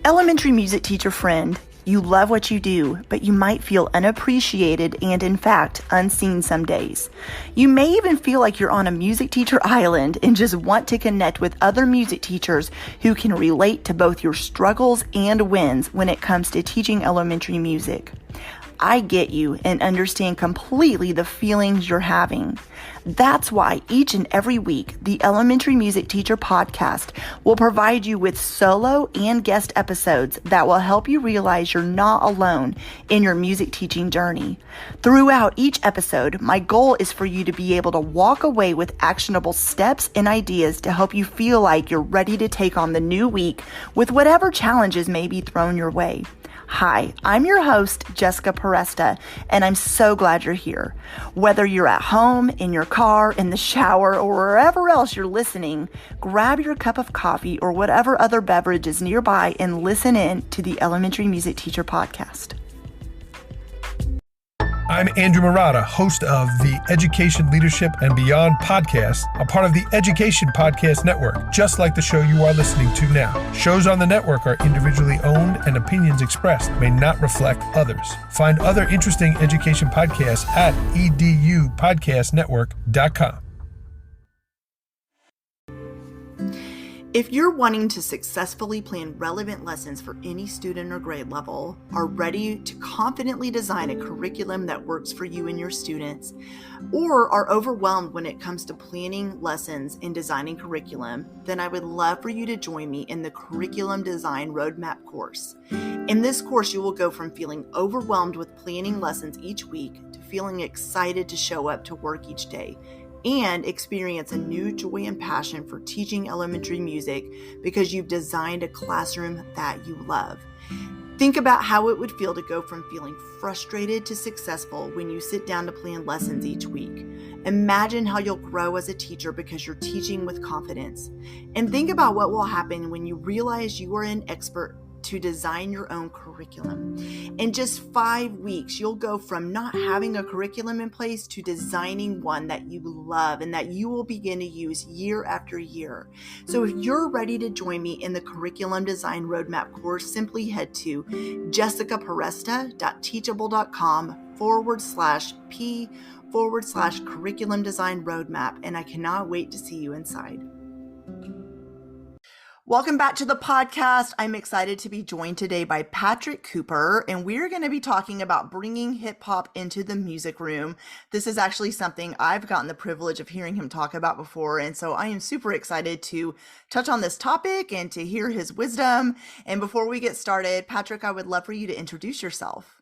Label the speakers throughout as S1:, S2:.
S1: Elementary music teacher friend, you love what you do, but you might feel unappreciated and, in fact, unseen some days. You may even feel like you're on a music teacher island and just want to connect with other music teachers who can relate to both your struggles and wins when it comes to teaching elementary music. I get you and understand completely the feelings you're having. That's why each and every week, the Elementary Music Teacher Podcast will provide you with solo and guest episodes that will help you realize you're not alone in your music teaching journey. Throughout each episode, my goal is for you to be able to walk away with actionable steps and ideas to help you feel like you're ready to take on the new week with whatever challenges may be thrown your way. Hi, I'm your host, Jessica Peresta, and I'm so glad you're here. Whether you're at home, in your car, in the shower, or wherever else you're listening, grab your cup of coffee or whatever other beverage is nearby and listen in to the Elementary Music Teacher Podcast.
S2: I'm Andrew Murata, host of the Education, Leadership, and Beyond podcast, a part of the Education Podcast Network, just like the show you are listening to now. Shows on the network are individually owned and opinions expressed may not reflect others. Find other interesting education podcasts at edupodcastnetwork.com.
S1: If you're wanting to successfully plan relevant lessons for any student or grade level, are ready to confidently design a curriculum that works for you and your students, or are overwhelmed when it comes to planning lessons and designing curriculum, then I would love for you to join me in the Curriculum Design Roadmap course. In this course, you will go from feeling overwhelmed with planning lessons each week to feeling excited to show up to work each day and experience a new joy and passion for teaching elementary music because you've designed a classroom that you love. Think about how it would feel to go from feeling frustrated to successful when you sit down to plan lessons each week. Imagine how you'll grow as a teacher because you're teaching with confidence. And think about what will happen when you realize you are an expert to design your own curriculum. In just 5 weeks, you'll go from not having a curriculum in place to designing one that you love and that you will begin to use year after year. So if you're ready to join me in the Curriculum Design Roadmap course, simply head to jessicaperesta.teachable.com/P/curriculum design roadmap, and I cannot wait to see you inside. Welcome back to the podcast. I'm excited to be joined today by Patrick Cooper, and we're going to be talking about bringing hip hop into the music room. This is actually something I've gotten the privilege of hearing him talk about before, and so I am super excited to touch on this topic and to hear his wisdom. And before we get started, Patrick, I would love for you to introduce yourself.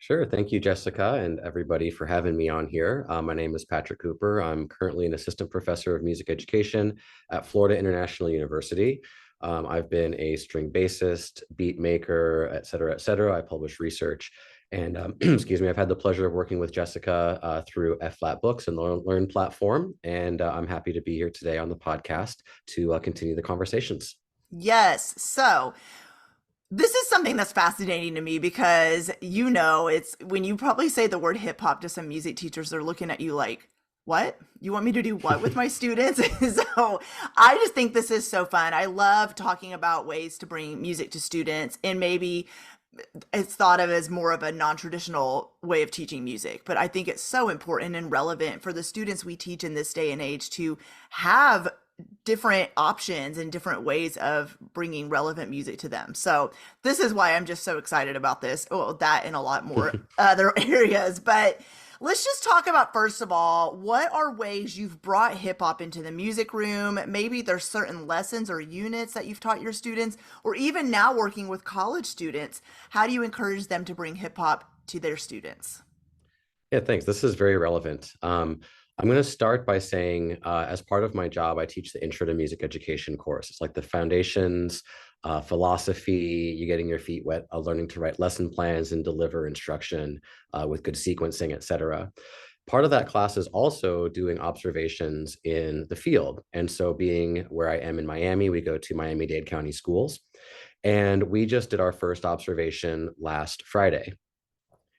S3: Sure. Thank you, Jessica, and everybody for having me on here. My name is Patrick Cooper. I'm currently an assistant professor of music education at Florida International University. I've been a string bassist, beat maker, et cetera, et cetera. I publish research. And excuse me, I've had the pleasure of working with Jessica through F-Flat Books and Learn platform. And I'm happy to be here today on the podcast to continue the conversations.
S1: Yes. So this is something that's fascinating to me because, it's when you probably say the word hip hop to some music teachers, they're looking at you like, what? You want me to do what with my students? So I just think this is so fun. I love talking about ways to bring music to students, and maybe it's thought of as more of a non-traditional way of teaching music, but I think it's so important and relevant for the students we teach in this day and age to have different options and different ways of bringing relevant music to them. So this is why I'm just so excited about this. Well, that and a lot more other areas. But let's just talk about, first of all, what are ways you've brought hip hop into the music room? Maybe there's certain lessons or units that you've taught your students, or even now working with college students. How do you encourage them to bring hip hop to their students?
S3: Yeah, thanks. This is very relevant. I'm going to start by saying, as part of my job, I teach the Intro to Music Education course. It's like the foundations, philosophy, you getting your feet wet, learning to write lesson plans and deliver instruction with good sequencing, et cetera. Part of that class is also doing observations in the field. And so being where I am in Miami, we go to Miami-Dade County schools. And we just did our first observation last Friday.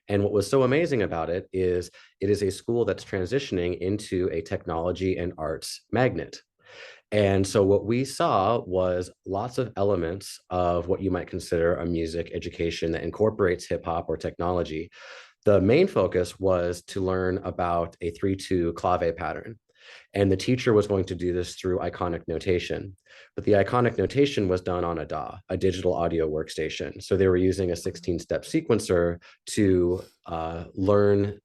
S3: And what was so amazing about it is a school that's transitioning into a technology and arts magnet. And so what we saw was lots of elements of what you might consider a music education that incorporates hip hop or technology. The main focus was to learn about a 3/2 clave pattern. And the teacher was going to do this through iconic notation. But the iconic notation was done on a DAW, a digital audio workstation. So they were using a 16-step sequencer to learn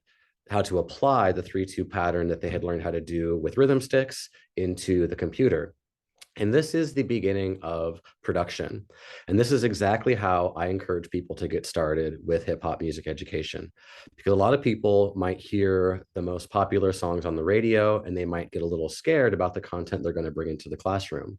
S3: how to apply the 3/2 pattern that they had learned how to do with rhythm sticks into the computer. And this is the beginning of production. And this is exactly how I encourage people to get started with hip hop music education. Because a lot of people might hear the most popular songs on the radio and they might get a little scared about the content they're going to bring into the classroom.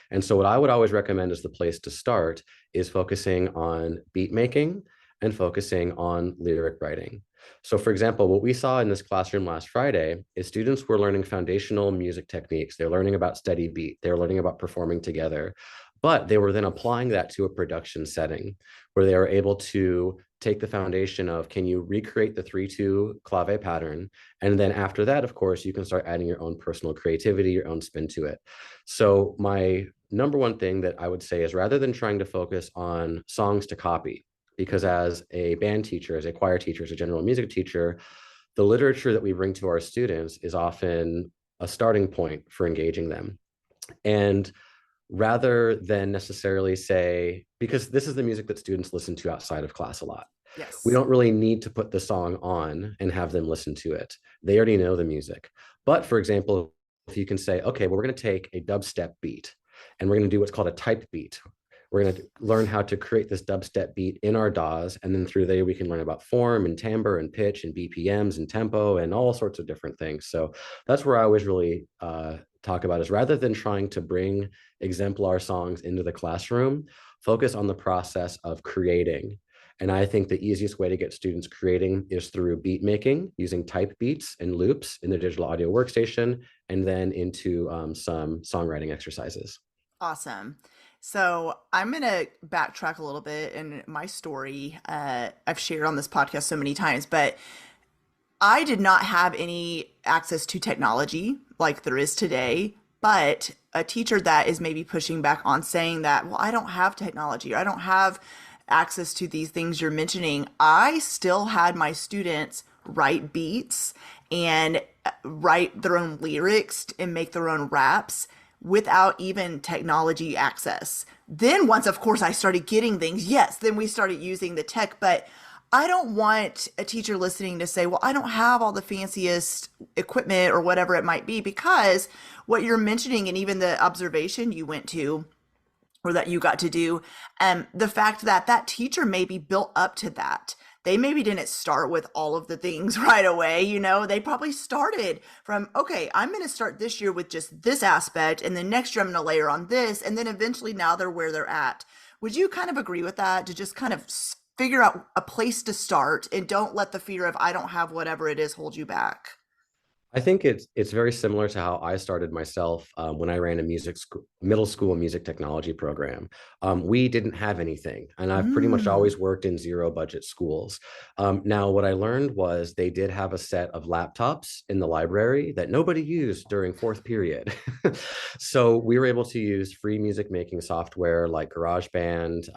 S3: And so what I would always recommend as the place to start is focusing on beat making and focusing on lyric writing. So for example, what we saw in this classroom last Friday is students were learning foundational music techniques. They're learning about steady beat. They're learning about performing together, but they were then applying that to a production setting where they were able to take the foundation of, can you recreate the 3/2 clave pattern? And then after that, of course, you can start adding your own personal creativity, your own spin to it. So my number one thing that I would say is, rather than trying to focus on songs to copy, because as a band teacher, as a choir teacher, as a general music teacher, the literature that we bring to our students is often a starting point for engaging them. And rather than necessarily say, because this is the music that students listen to outside of class a lot.
S1: Yes.
S3: We don't really need to put the song on and have them listen to it. They already know the music. But for example, if you can say, okay, well, we're going to take a dubstep beat and we're going to do what's called a type beat. We're going to learn how to create this dubstep beat in our DAWs. And then through there, we can learn about form and timbre and pitch and BPMs and tempo and all sorts of different things. So that's where I always really talk about, is rather than trying to bring exemplar songs into the classroom, focus on the process of creating. And I think the easiest way to get students creating is through beat making, using type beats and loops in the digital audio workstation, and then into some songwriting exercises.
S1: Awesome. So I'm going to backtrack a little bit in my story. I've shared on this podcast so many times, but I did not have any access to technology like there is today. But a teacher that is maybe pushing back on saying that, well, I don't have technology, or I don't have access to these things you're mentioning, I still had my students write beats and write their own lyrics and make their own raps without even technology access. Then once, of course, I started getting things, yes, then we started using the tech. But I don't want a teacher listening to say, well, I don't have all the fanciest equipment or whatever it might be, because what you're mentioning, and even the observation you went to, or that you got to do, the fact that that teacher may be built up to that. They maybe didn't start with all of the things right away. They probably started from, okay, I'm going to start this year with just this aspect, and then next year I'm going to layer on this, and then eventually now they're where they're at. Would you kind of agree with that, to just kind of figure out a place to start and don't let the fear of I don't have whatever it is hold you back?
S3: I think it's very similar to how I started myself when I ran a middle school music technology program. We didn't have anything, and I've pretty much always worked in zero budget schools. Now, what I learned was they did have a set of laptops in the library that nobody used during fourth period. So we were able to use free music making software like GarageBand,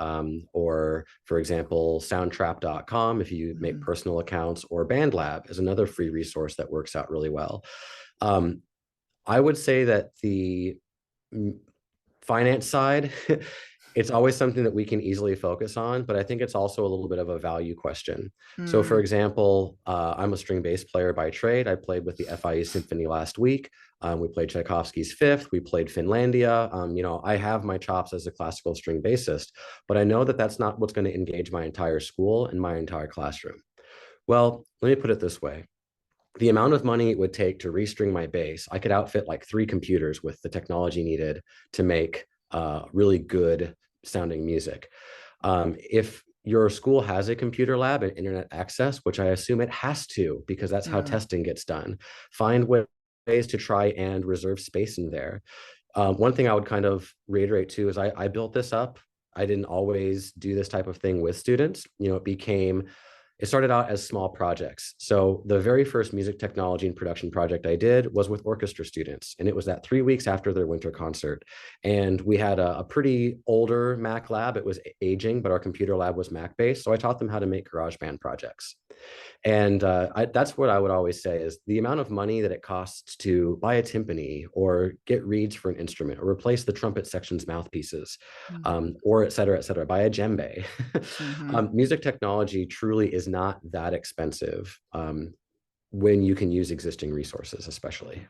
S3: or, for example, soundtrap.com if you make personal accounts, or BandLab is another free resource that works out really well. I would say that the finance side, it's always something that we can easily focus on, but I think it's also a little bit of a value question. So for example, I'm a string bass player by trade. I played with the FIU Symphony last week. We played Tchaikovsky's Fifth. We played Finlandia. I have my chops as a classical string bassist, but I know that that's not what's going to engage my entire school and my entire classroom. Well, let me put it this way. The amount of money it would take to restring my bass, I could outfit like 3 computers with the technology needed to make really good sounding music. If your school has a computer lab and internet access, which I assume it has to, because that's how testing gets done, find ways to try and reserve space in there. One thing I would kind of reiterate too is I built this up. I didn't always do this type of thing with students. It became It started out as small projects. So the very first music technology and production project I did was with orchestra students. And it was that 3 weeks after their winter concert. And we had a pretty older Mac lab. It was aging, but our computer lab was Mac based. So I taught them how to make GarageBand projects. And that's what I would always say is the amount of money that it costs to buy a timpani or get reeds for an instrument or replace the trumpet section's mouthpieces, or et cetera, buy a djembe. Music technology truly is not that expensive when you can use existing resources, especially.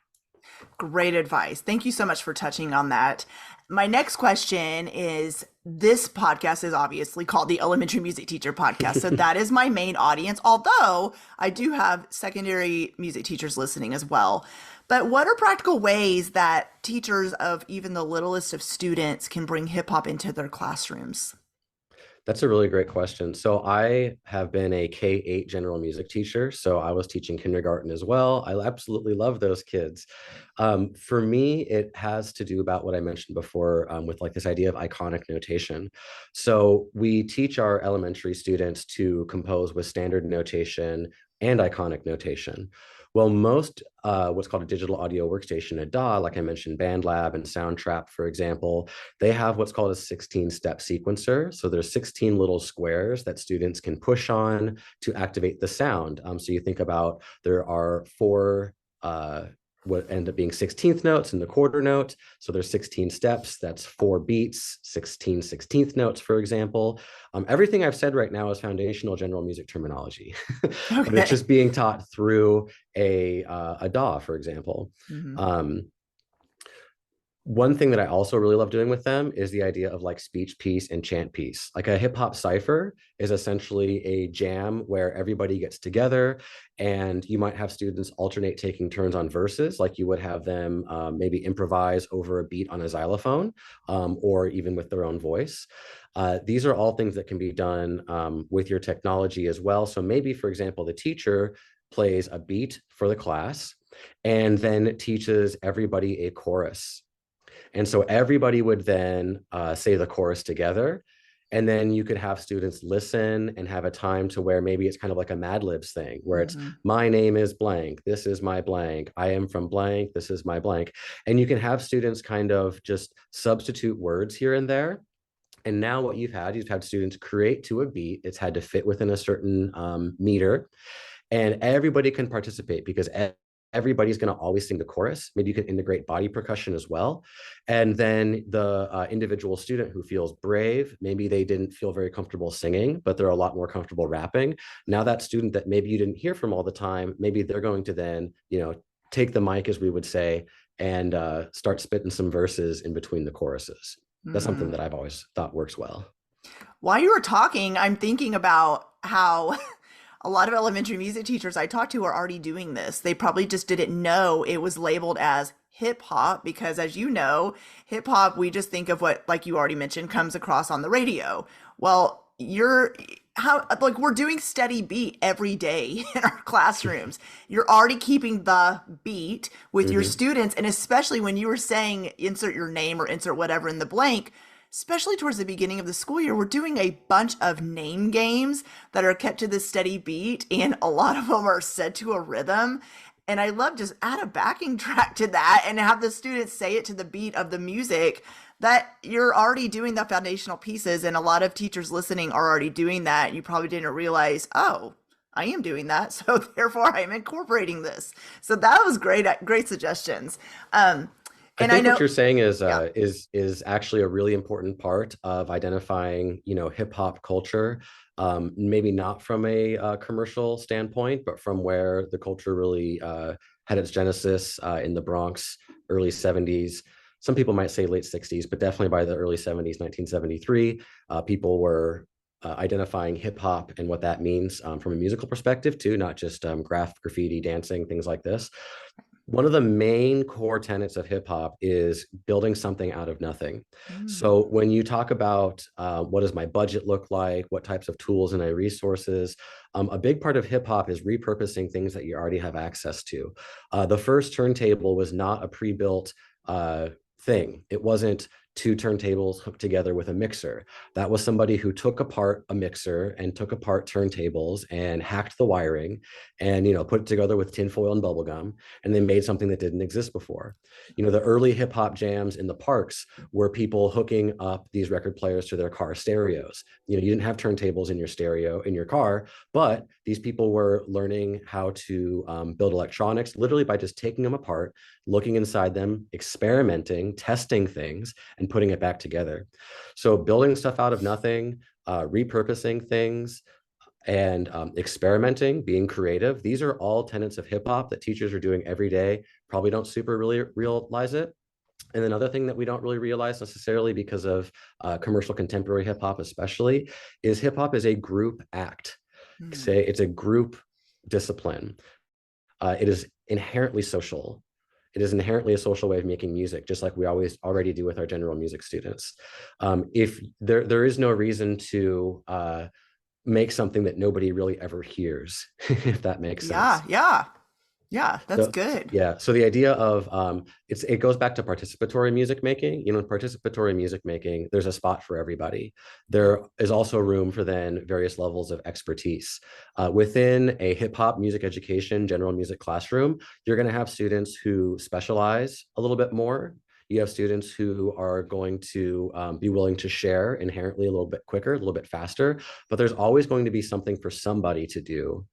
S1: Great advice. Thank you so much for touching on that. My next question is, this podcast is obviously called the Elementary Music Teacher Podcast. So that is my main audience, although I do have secondary music teachers listening as well. But what are practical ways that teachers of even the littlest of students can bring hip hop into their classrooms?
S3: That's a really great question. So I have been a K-8 general music teacher. So I was teaching kindergarten as well. I absolutely love those kids. For me, it has to do about what I mentioned before with like this idea of iconic notation. So we teach our elementary students to compose with standard notation and iconic notation. Well, most what's called a digital audio workstation, a DAW, like I mentioned, BandLab and Soundtrap, for example, they have what's called a 16-step sequencer. So there's 16 little squares that students can push on to activate the sound. So you think about there are four what end up being 16th notes in the quarter note. So there's 16 steps, that's 4 beats, 16 16th notes, for example. Everything I've said right now is foundational general music terminology, but it's just being taught through a DAW, for example. One thing that I also really love doing with them is the idea of like speech piece and chant piece. Like a hip hop cipher is essentially a jam where everybody gets together and you might have students alternate taking turns on verses, like you would have them maybe improvise over a beat on a xylophone or even with their own voice. These are all things that can be done with your technology as well. So maybe, for example, the teacher plays a beat for the class and then teaches everybody a chorus. And so everybody would then say the chorus together. And then you could have students listen and have a time to where maybe it's kind of like a Mad Libs thing, where it's my name is blank, this is my blank, I am from blank, this is my blank. And you can have students kind of just substitute words here and there. And now what you've had students create to a beat. It's had to fit within a certain meter. And everybody can participate because everybody's going to always sing the chorus. Maybe you can integrate body percussion as well. And then the individual student who feels brave, maybe they didn't feel very comfortable singing, but they're a lot more comfortable rapping. Now that student that maybe you didn't hear from all the time, maybe they're going to then, take the mic, as we would say, and start spitting some verses in between the choruses. That's something that I've always thought works well.
S1: While you were talking, I'm thinking about how a lot of elementary music teachers I talked to are already doing this. They probably just didn't know it was labeled as hip hop because, as you know, hip hop, we just think of what, like you already mentioned, comes across on the radio. Well, we're doing steady beat every day in our classrooms. You're already keeping the beat with your students. And especially when you were saying insert your name or insert whatever in the blank, especially towards the beginning of the school year, we're doing a bunch of name games that are kept to this steady beat, and a lot of them are set to a rhythm. And I love just add a backing track to that and have the students say it to the beat of the music, that you're already doing the foundational pieces. And a lot of teachers listening are already doing that. You probably didn't realize, oh, I am doing that, so therefore I'm incorporating this. So that was great suggestions.
S3: I think what you're saying is actually a really important part of identifying, hip hop culture. Maybe not from a commercial standpoint, but from where the culture really had its genesis in the Bronx, early 70s. Some people might say late 60s, but definitely by the early 70s, 1973, people were identifying hip hop and what that means from a musical perspective too, not just graffiti, dancing, things like this. One of the main core tenets of hip hop is building something out of nothing. So when you talk about what does my budget look like, what types of tools and resources, a big part of hip hop is repurposing things that you already have access to. The first turntable was not a pre-built thing. It wasn't two turntables hooked together with a mixer. That was somebody who took apart a mixer and took apart turntables and hacked the wiring and, put it together with tinfoil and bubble gum, and then made something that didn't exist before. The early hip hop jams in the parks were people hooking up these record players to their car stereos. You didn't have turntables in your stereo in your car, but these people were learning how to build electronics literally by just taking them apart, looking inside them, experimenting, testing things, and putting it back together. So building stuff out of nothing, repurposing things, and experimenting, being creative. These are all tenets of hip hop that teachers are doing every day. Probably don't super really realize it. And another thing that we don't really realize necessarily because of commercial contemporary hip hop especially, is hip hop is a group act. Say it's a group discipline. It is inherently social. It is inherently a social way of making music, just like we already do with our general music students. If there is no reason to make something that nobody really ever hears, if that makes sense.
S1: Yeah, that's good.
S3: Yeah. So the idea of it goes back to participatory music making. In participatory music making, there's a spot for everybody. There is also room for then various levels of expertise. Within a hip hop music education, general music classroom, you're going to have students who specialize a little bit more. You have students who are going to be willing to share inherently a little bit quicker, a little bit faster, but there's always going to be something for somebody to do,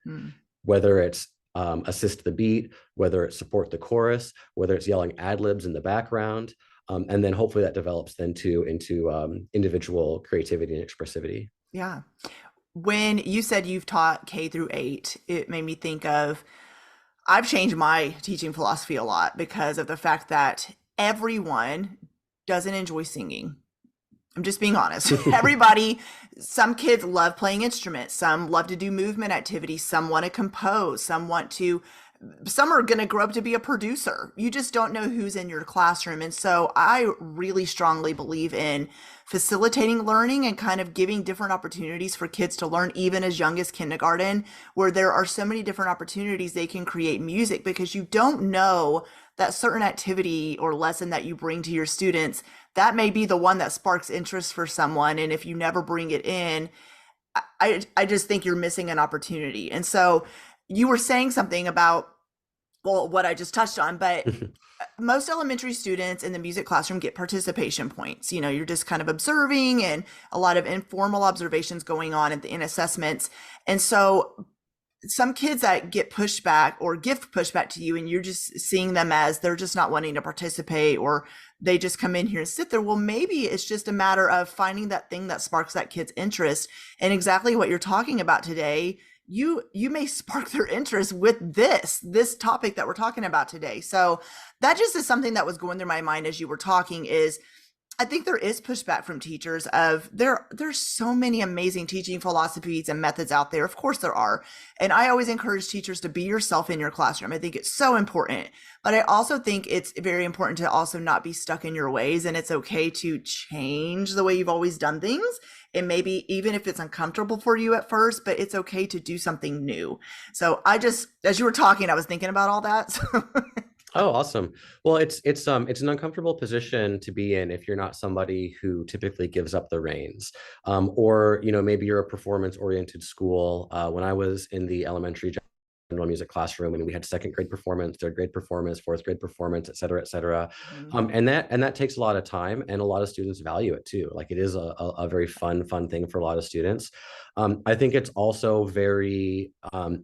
S3: whether it's assist the beat, whether it's support the chorus, whether it's yelling ad libs in the background. And then hopefully that develops then into individual creativity and expressivity.
S1: Yeah. When you said you've taught K through 8, it made me think of, I've changed my teaching philosophy a lot because of the fact that everyone doesn't enjoy singing. I'm just being honest. Everybody, some kids love playing instruments. Some love to do movement activities. Some want to compose. Some are going to grow up to be a producer. You just don't know who's in your classroom. And so I really strongly believe in facilitating learning and kind of giving different opportunities for kids to learn, even as young as kindergarten, where there are so many different opportunities they can create music, because you don't know that certain activity or lesson that you bring to your students, that may be the one that sparks interest for someone. And if you never bring it in, I just think you're missing an opportunity. And so you were saying something about, well, what I just touched on, but most elementary students in the music classroom get participation points. You're just kind of observing, and a lot of informal observations going on in assessments. And so some kids that get pushback or give pushback to you, and you're just seeing them as they're just not wanting to participate, or they just come in here and sit there. Well, maybe it's just a matter of finding that thing that sparks that kid's interest. And exactly what you're talking about today, you may spark their interest with this topic that we're talking about today. So that just is something that was going through my mind as you were talking, is I think there is pushback from teachers of there's so many amazing teaching philosophies and methods out there. Of course there are. And I always encourage teachers to be yourself in your classroom. I think it's so important. But I also think it's very important to also not be stuck in your ways. And it's okay to change the way you've always done things. And maybe even if it's uncomfortable for you at first, but it's okay to do something new. So as you were talking, I was thinking about all that. So.
S3: Oh, awesome. Well, it's an uncomfortable position to be in if you're not somebody who typically gives up the reins, or maybe you're a performance-oriented school. When I was in the elementary general music classroom, and we had second grade performance, third grade performance, fourth grade performance, et cetera, et cetera. And that takes a lot of time, and a lot of students value it too. Like, it is a very fun thing for a lot of students. I think it's also very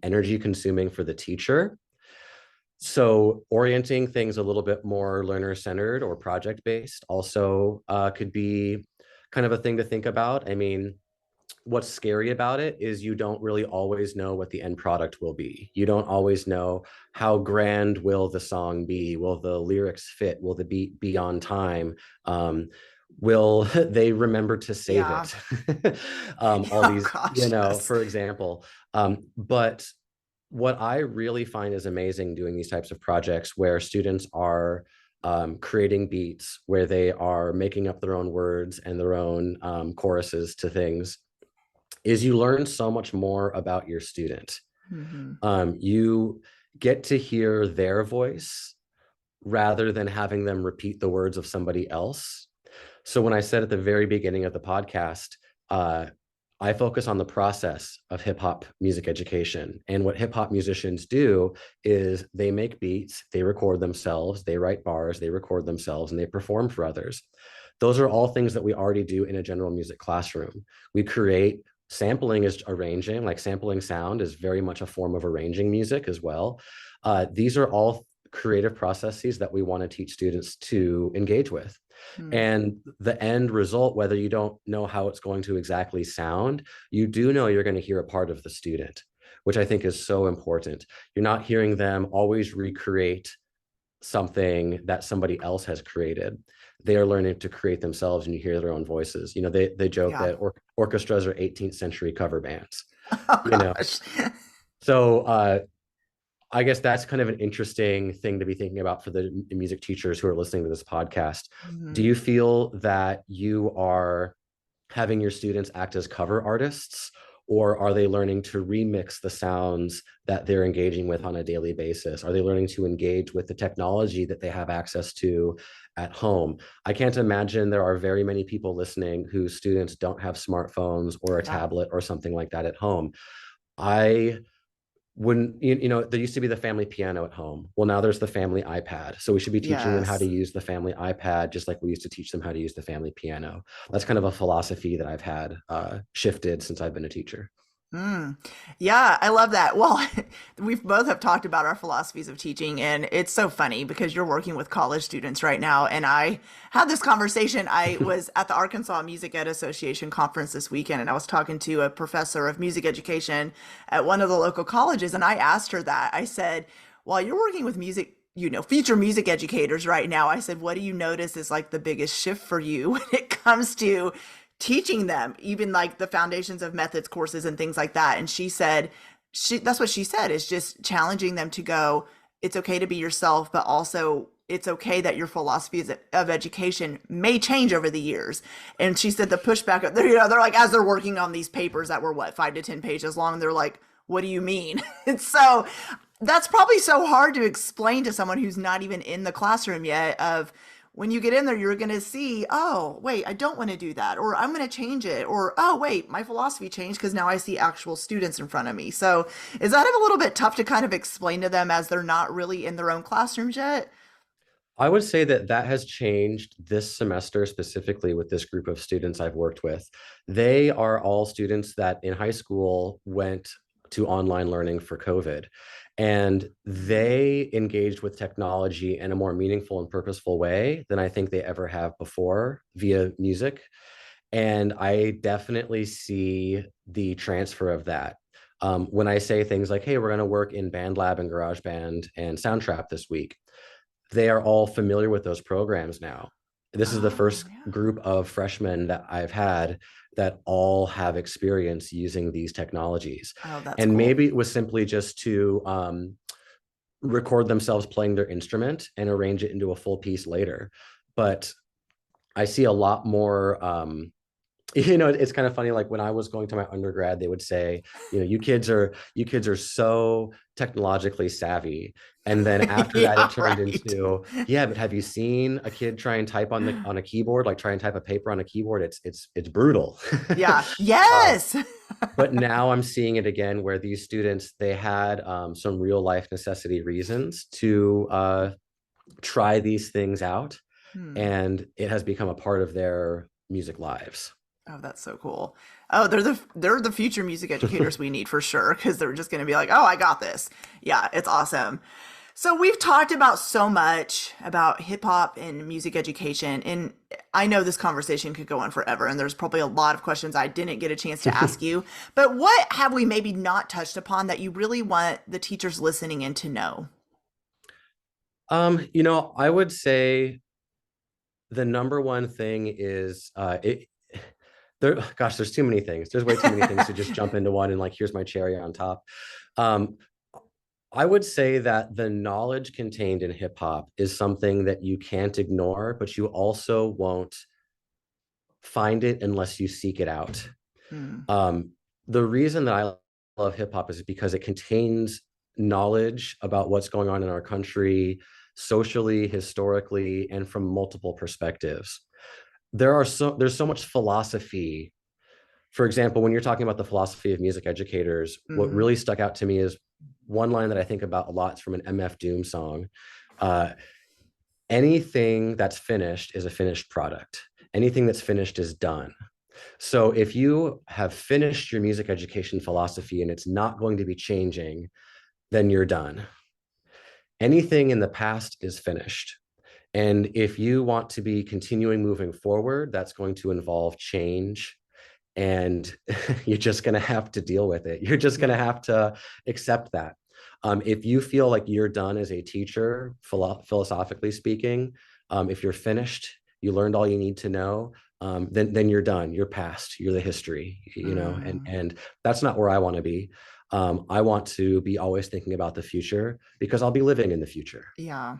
S3: energy consuming for the teacher. So orienting things a little bit more learner-centered or project-based also could be kind of a thing to think about. I mean, what's scary about it is you don't really always know what the end product will be. You don't always know how grand will the song be. Will the lyrics fit? Will the beat be on time? Will they remember to save it? All these, yes. For example. But what I really find is amazing doing these types of projects where students are creating beats, where they are making up their own words and their own choruses to things, is you learn so much more about your student. You get to hear their voice rather than having them repeat the words of somebody else. So when I said at the very beginning of the podcast, I focus on the process of hip hop music education. And what hip hop musicians do is they make beats, they record themselves, they write bars, they record themselves, and they perform for others. Those are all things that we already do in a general music classroom. We create sampling is arranging, like sampling sound is very much a form of arranging music as well. These are all creative processes that we want to teach students to engage with. And the end result, whether you don't know how it's going to exactly sound, you do know you're going to hear a part of the student, which I think is so important. You're not hearing them always recreate something that somebody else has created. They are learning to create themselves, and you hear their own voices. You know, they joke that orchestras are 18th century cover bands.
S1: Oh,
S3: you know,
S1: gosh.
S3: so I guess that's kind of an interesting thing to be thinking about for the music teachers who are listening to this podcast. Do you feel that you are having your students act as cover artists, or are they learning to remix the sounds that they're engaging with on a daily basis? Are they learning to engage with the technology that they have access to at home? I can't imagine there are very many people listening whose students don't have smartphones or a tablet or something like that at home. I wouldn't, you know, there used to be the family piano at home. Well, now there's the family iPad. So we should be teaching them how to use the family iPad, just like we used to teach them how to use the family piano. That's kind of a philosophy that I've had shifted since I've been a teacher.
S1: Yeah, I love that. Well, we both have talked about our philosophies of teaching, and it's so funny because you're working with college students right now. And I had this conversation. I was at the Arkansas Music Ed Association conference this weekend, and I was talking to a professor of music education at one of the local colleges. And I asked her that. I said, while you're working with music, you know, future music educators right now, I said, what do you notice is like the biggest shift for you when it comes to teaching them, even like the foundations of methods courses and things like that? And she said, that's what she said, is just challenging them to go, it's okay to be yourself, but also it's okay that your philosophies of education may change over the years. And she said the pushback, you know, they're like, as they're working on these papers that were 5 to 10 pages long, they're like, what do you mean? And so that's probably so hard to explain to someone who's not even in the classroom yet, of when you get in there, you're going to see, oh, wait, I don't want to do that, or I'm going to change it, or, oh, wait, my philosophy changed because now I see actual students in front of me. So is that a little bit tough to kind of explain to them as they're not really in their own classrooms yet?
S3: I would say that that has changed this semester, specifically with this group of students I've worked with. They are all students that in high school went to online learning for COVID. And they engaged with technology in a more meaningful and purposeful way than I think they ever have before via music. And I definitely see the transfer of that. When I say things like, hey, we're going to work in BandLab and GarageBand and Soundtrap this week, they are all familiar with those programs now. This is the first group of freshmen that I've had that all have experience using these technologies.
S1: Oh, that's
S3: and
S1: cool.
S3: Maybe it was simply just to record themselves playing their instrument and arrange it into a full piece later. But I see a lot more, you know, it's kind of funny. Like when I was going to my undergrad, they would say, you know, you kids are so technologically savvy. And then after that, it turned into, yeah, but have you seen a kid try and type on a keyboard, like try and type a paper on a keyboard? It's brutal.
S1: Yeah. Yes.
S3: But now I'm seeing it again, where these students, they had some real life necessity reasons to try these things out. And it has become a part of their music lives.
S1: Oh, that's so cool. Oh, they're the future music educators we need for sure, because they're just going to be like, oh, I got this. Yeah, it's awesome. So we've talked about so much about hip hop and music education, and I know this conversation could go on forever, and there's probably a lot of questions I didn't get a chance to ask you, but what have we maybe not touched upon that you really want the teachers listening in to know?
S3: You know, I would say the number one thing is there's too many things. There's way too many things to just jump into one and like, here's my cherry on top. I would say that the knowledge contained in hip hop is something that you can't ignore, but you also won't find it unless you seek it out. The reason that I love hip hop is because it contains knowledge about what's going on in our country, socially, historically, and from multiple perspectives. there's so much philosophy. For example, when you're talking about the philosophy of music educators, what really stuck out to me is one line that I think about a lot. It's from an MF Doom song. Anything that's finished is a finished product. Anything that's finished is done. So if you have finished your music education philosophy and it's not going to be changing, then you're done. Anything in the past is finished. And if you want to be continuing moving forward, that's going to involve change. And you're just going to have to deal with it. You're just going to have to accept that. If you feel like you're done as a teacher, philosophically speaking, if you're finished, you learned all you need to know, then you're done. You're past. You're the history, and that's not where I want to be. I want to be always thinking about the future because I'll be living in the future.
S1: Yeah,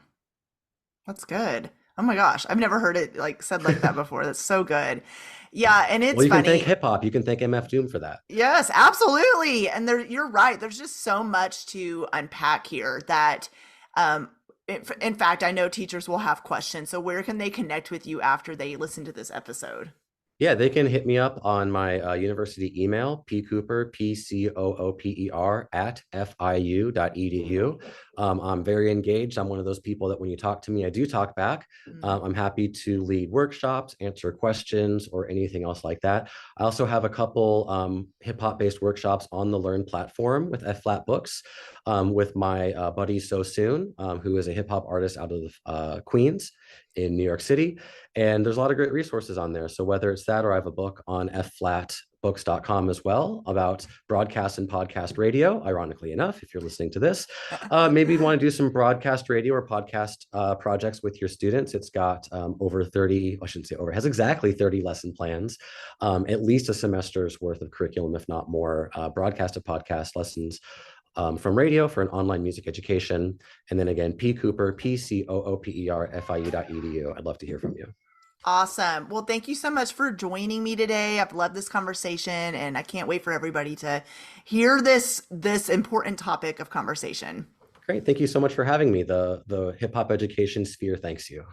S1: that's good. Oh my gosh, I've never heard it said like that before. That's so good. Yeah, and it's
S3: well, you
S1: funny.
S3: can thank hip hop. You can thank MF Doom for that.
S1: Yes, absolutely. And you're right. There's just so much to unpack here that, in fact, I know teachers will have questions. So where can they connect with you after they listen to this episode?
S3: Yeah, they can hit me up on my university email, pcooper, PCOOPER @FIU.edu. I'm very engaged. I'm one of those people that when you talk to me, I do talk back. I'm happy to lead workshops, answer questions, or anything else like that. I also have a couple hip hop based workshops on the Learn platform with F Flat Books with my buddy So Soon, who is a hip hop artist out of Queens in New York City. And there's a lot of great resources on there. So whether it's that or I have a book on fflatbooks.com as well about broadcast and podcast radio, ironically enough, if you're listening to this, maybe you want to do some broadcast radio or podcast projects with your students. It's got over 30, I shouldn't say over, it has exactly 30 lesson plans, at least a semester's worth of curriculum, if not more, broadcast to podcast lessons from radio for an online music education. And then again, pcooper, PCOOPER FIU.edu. I'd love to hear from you.
S1: Awesome. Well, thank you so much for joining me today. I've loved this conversation and I can't wait for everybody to hear this important topic of conversation.
S3: Great. Thank you so much for having me. The hip hop education sphere thanks you.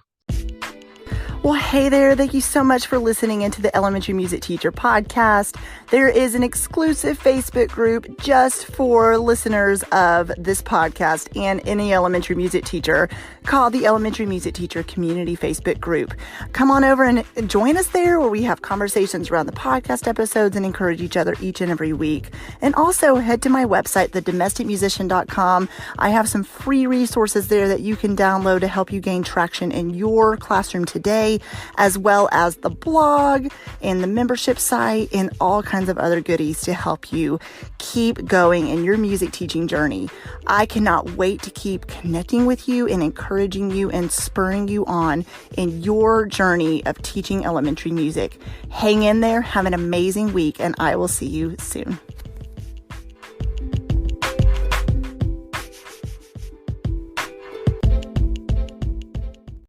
S1: Well, hey there. Thank you so much for listening into the Elementary Music Teacher Podcast. There is an exclusive Facebook group just for listeners of this podcast and any elementary music teacher called the Elementary Music Teacher Community Facebook Group. Come on over and join us there where we have conversations around the podcast episodes and encourage each other each and every week. And also head to my website, thedomesticmusician.com. I have some free resources there that you can download to help you gain traction in your classroom today, as well as the blog and the membership site and all kinds of other goodies to help you keep going in your music teaching journey. I cannot wait to keep connecting with you and encouraging you and spurring you on in your journey of teaching elementary music. Hang in there, have an amazing week, and I will see you soon.